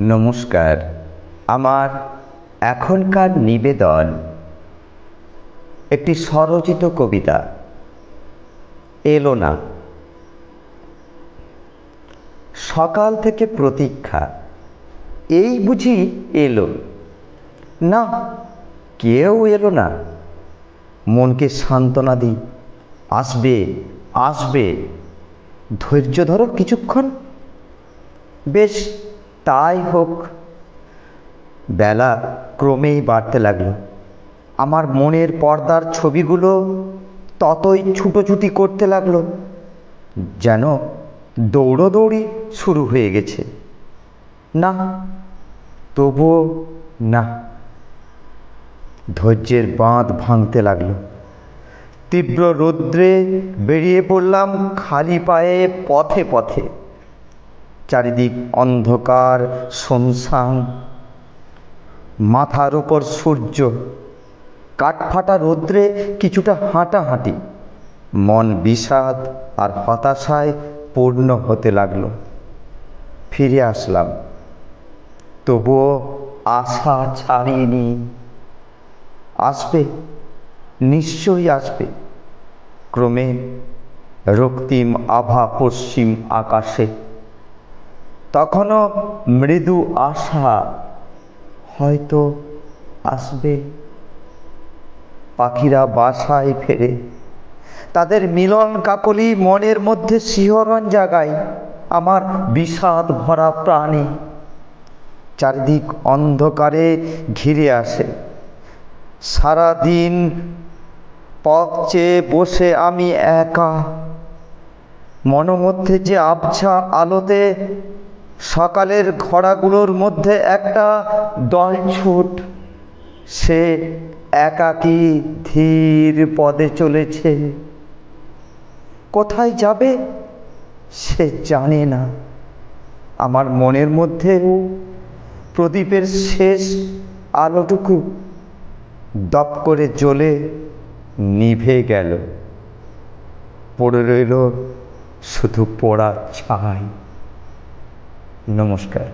নমস্কার। আমার এখনকার নিবেদন একটি স্বরচিত কবিতা, এলো না। সকাল থেকে প্রতীক্ষা, এই বুঝি এলো না, কেউ এলো না। মনকে সান্ত্বনা দিই, আসবে আসবে, ধৈর্য ধরো কিছুক্ষণ। বেশ, তাই হোক। বেলা ক্রমেই বাড়তে লাগলো। আমার মনের পর্দার ছবিগুলো ততই ছুটোছুটি করতে লাগলো, যেন দৌড়োদৌড়ি শুরু হয়ে গেছে। না, তবুও না। ধৈর্যের বাঁধ ভাঙতে লাগলো। তীব্র রৌদ্রে বেরিয়ে পড়লাম খালি পায়ে পথে পথে। চারিদিক অন্ধকার, শুনশান। মাথার উপর সূর্য, কাঠফাটা রৌদ্রে কিছুটা হাঁটাহাঁটি। মন বিষাদ আর হতাশায় পূর্ণ হতে লাগলো। ফিরে আসলাম, তবুও আশা ছাড়িনি। আসবে, নিশ্চয়ই আসবে। ক্রমে রক্তিম আভা পশ্চিম আকাশে, তখনও মৃদু আশা, হয়তো আসবে। পাখিরা বাসায় ফেরে, তাদের মিলন কাকলি মনের মধ্যে শিহরণ জাগায় আমার বিষাদ ভরা প্রাণে। চারিদিক অন্ধকারে ঘিরে আসে। সারাদিন পথ চেয়ে বসে আমি একা। মনোমধ্যে যে আবছা আলোতে সকালের ঘোড়াগুলোর মধ্যে একটা দলছুট, সে একাকী ধীর পদে চলেছে। কোথায় যাবে সে জানে না। আমার মনের মধ্যে প্রদীপের শেষ আলোটুকু দপ করে জ্বলে নিভে গেল। পড়ে রইল শুধু পোড়া ছাই। নমস্কার।